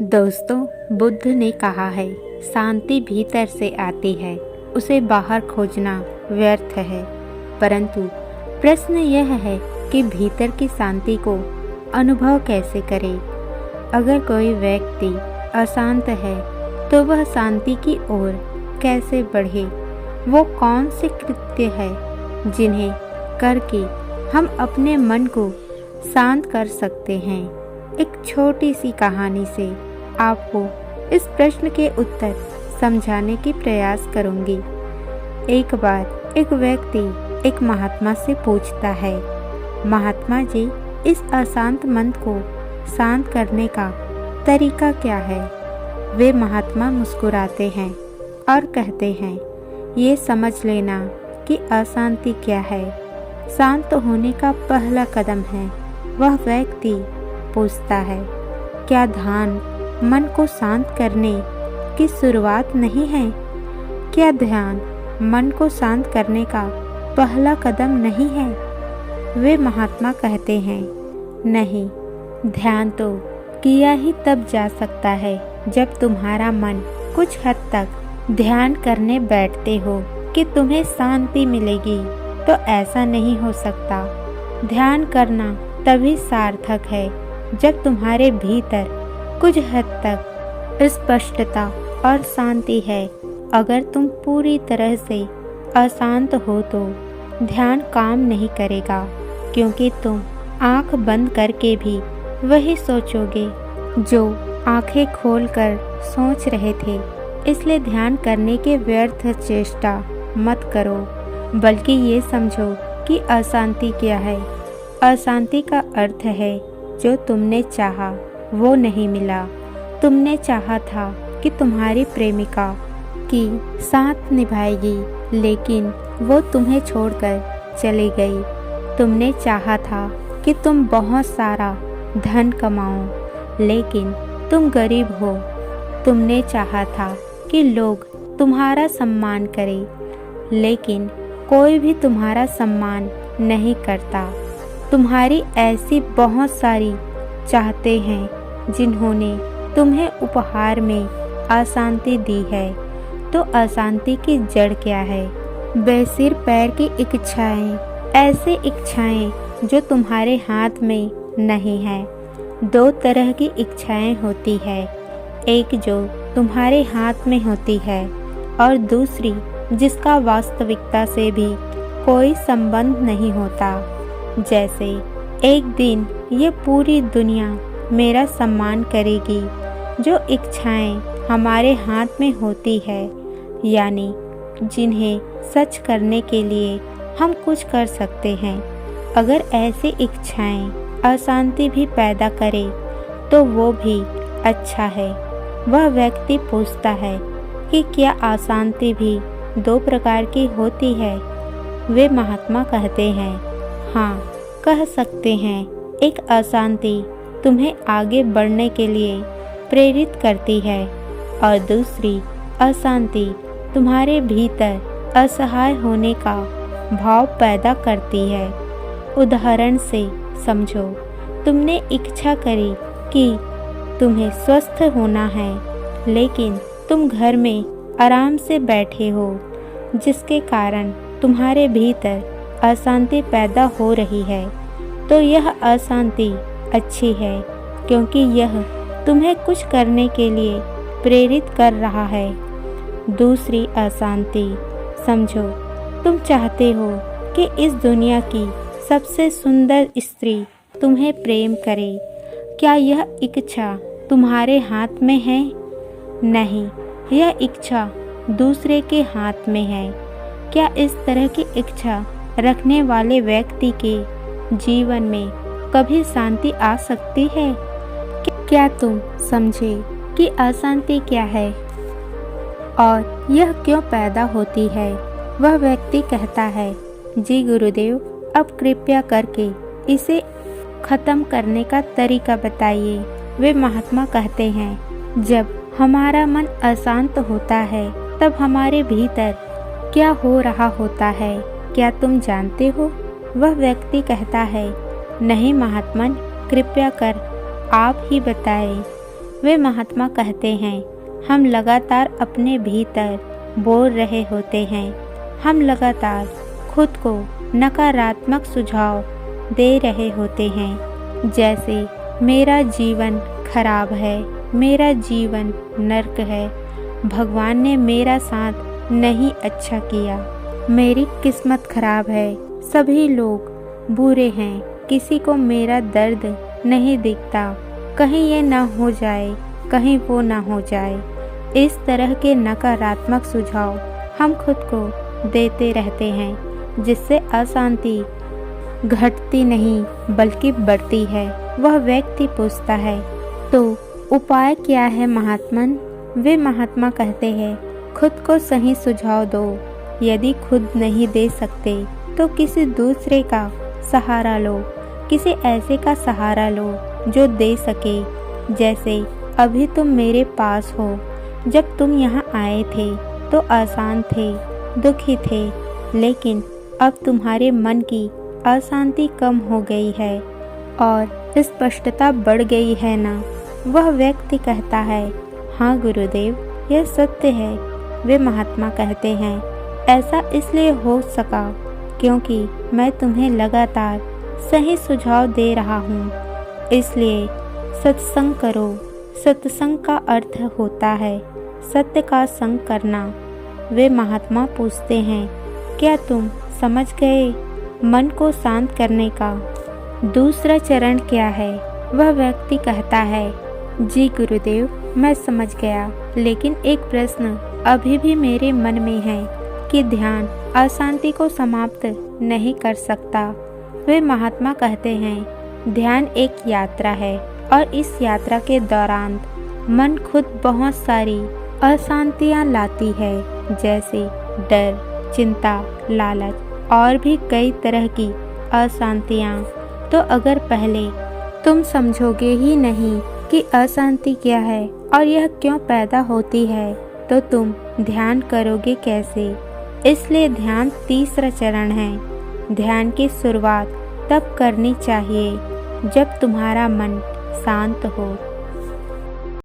दोस्तों, बुद्ध ने कहा है, शांति भीतर से आती है, उसे बाहर खोजना व्यर्थ है। परंतु प्रश्न यह है कि भीतर की शांति को अनुभव कैसे करें। अगर कोई व्यक्ति अशांत है तो वह शांति की ओर कैसे बढ़े। वो कौन से कृत्य है जिन्हें करके हम अपने मन को शांत कर सकते हैं। एक छोटी सी कहानी से आपको इस प्रश्न के उत्तर समझाने की प्रयास करूंगी। एक बार एक व्यक्ति एक महात्मा से पूछता है, महात्मा जी, इस अशांत मन को शांत करने का तरीका क्या है। वे महात्मा मुस्कुराते हैं और कहते हैं, ये समझ लेना कि अशांति क्या है। शांत होने का पहला कदम है। वह व्यक्ति पूछता है, क्या ध्यान मन को शांत करने की शुरुआत नहीं है। क्या ध्यान मन को शांत करने का पहला कदम नहीं है। वे महात्मा कहते हैं, नहीं, ध्यान तो किया ही तब जा सकता है जब तुम्हारा मन कुछ हद तक ध्यान करने बैठते हो कि तुम्हें शांति मिलेगी। तो ऐसा नहीं हो सकता। ध्यान करना तभी सार्थक है जब तुम्हारे भीतर कुछ हद तक स्पष्टता और शांति है। अगर तुम पूरी तरह से अशांत हो तो ध्यान काम नहीं करेगा, क्योंकि तुम आंख बंद करके भी वही सोचोगे जो आंखें खोलकर सोच रहे थे। इसलिए ध्यान करने के व्यर्थ चेष्टा मत करो, बल्कि ये समझो कि अशांति क्या है। अशांति का अर्थ है जो तुमने चाहा वो नहीं मिला। तुमने चाहा था कि तुम्हारी प्रेमिका की साथ निभाएगी, लेकिन वो तुम्हें छोड़कर चली गई। तुमने चाहा था कि तुम बहुत सारा धन कमाओ, लेकिन तुम गरीब हो। तुमने चाहा था कि लोग तुम्हारा सम्मान करें, लेकिन कोई भी तुम्हारा सम्मान नहीं करता। तुम्हारी ऐसी बहुत सारी चाहते हैं जिन्होंने तुम्हें उपहार में अशांति दी है। तो अशांति की जड़ क्या है। बेसिर पैर की इच्छाएं, ऐसी इच्छाएं जो तुम्हारे हाथ में नहीं है। दो तरह की इच्छाएं होती है, एक जो तुम्हारे हाथ में होती है और दूसरी जिसका वास्तविकता से भी कोई संबंध नहीं होता। जैसे एक दिन ये पूरी दुनिया मेरा सम्मान करेगी। जो इच्छाएं हमारे हाथ में होती है, यानी जिन्हें सच करने के लिए हम कुछ कर सकते हैं, अगर ऐसी इच्छाएं अशांति भी पैदा करे तो वो भी अच्छा है। वह व्यक्ति पूछता है कि क्या अशांति भी दो प्रकार की होती है। वे महात्मा कहते हैं, हाँ, कह सकते हैं। एक अशांति तुम्हें आगे बढ़ने के लिए प्रेरित करती है और दूसरी अशांति तुम्हारे भीतर असहाय होने का भाव पैदा करती है। उदाहरण से समझो, तुमने इच्छा करी कि तुम्हें स्वस्थ होना है, लेकिन तुम घर में आराम से बैठे हो, जिसके कारण तुम्हारे भीतर अशांति पैदा हो रही है। तो यह अशांति अच्छी है, क्योंकि यह तुम्हें कुछ करने के लिए प्रेरित कर रहा है। दूसरी अशांति, समझो, तुम चाहते हो कि इस दुनिया की सबसे सुंदर स्त्री तुम्हें प्रेम करे। क्या यह इच्छा तुम्हारे हाथ में है? नहीं, यह इच्छा दूसरे के हाथ में है। क्या इस तरह की इच्छा रखने वाले व्यक्ति के जीवन में कभी शांति आ सकती है? क्या तुम समझे कि अशांति क्या है और यह क्यों पैदा होती है? वह व्यक्ति कहता है, जी गुरुदेव, अब कृपया करके इसे खत्म करने का तरीका बताइए। वे महात्मा कहते हैं, जब हमारा मन अशांत होता है तब हमारे भीतर क्या हो रहा होता है, क्या तुम जानते हो? वह व्यक्ति कहता है, नहीं महात्मन, कृपया कर आप ही बताएं। वे महात्मा कहते हैं, हम लगातार अपने भीतर बोल रहे होते हैं। हम लगातार खुद को नकारात्मक सुझाव दे रहे होते हैं, जैसे मेरा जीवन खराब है, मेरा जीवन नर्क है, भगवान ने मेरा साथ नहीं अच्छा किया, मेरी किस्मत खराब है, सभी लोग बुरे हैं, किसी को मेरा दर्द नहीं दिखता, कहीं ये ना हो जाए, कहीं वो ना हो जाए। इस तरह के नकारात्मक सुझाव हम खुद को देते रहते हैं, जिससे अशांति घटती नहीं बल्कि बढ़ती है। वह व्यक्ति पूछता है, तो उपाय क्या है महात्मन? वे महात्मा कहते हैं, खुद को सही सुझाव दो। यदि खुद नहीं दे सकते तो किसी दूसरे का सहारा लो, किसी ऐसे का सहारा लो जो दे सके। जैसे अभी तुम मेरे पास हो, जब तुम यहाँ आए थे तो आसान थे, दुखी थे, लेकिन अब तुम्हारे मन की अशांति कम हो गई है और स्पष्टता बढ़ गई है ना? वह व्यक्ति कहता है, हाँ गुरुदेव, यह सत्य है। वे महात्मा कहते हैं, ऐसा इसलिए हो सका क्योंकि मैं तुम्हें लगातार सही सुझाव दे रहा हूँ। इसलिए सत्संग करो। सत्संग का अर्थ होता है सत्य का संग करना। वे महात्मा पूछते हैं, क्या तुम समझ गए? मन को शांत करने का दूसरा चरण क्या है? वह व्यक्ति कहता है, जी गुरुदेव, मैं समझ गया, लेकिन एक प्रश्न अभी भी मेरे मन में है कि ध्यान अशांति को समाप्त नहीं कर सकता। वे महात्मा कहते हैं, ध्यान एक यात्रा है और इस यात्रा के दौरान मन खुद बहुत सारी अशांतियाँ लाती है, जैसे डर, चिंता, लालच और भी कई तरह की अशांतियाँ। तो अगर पहले तुम समझोगे ही नहीं कि अशांति क्या है और यह क्यों पैदा होती है, तो तुम ध्यान करोगे कैसे? इसलिए ध्यान तीसरा चरण है। ध्यान की शुरुआत तब करनी चाहिए जब तुम्हारा मन शांत हो,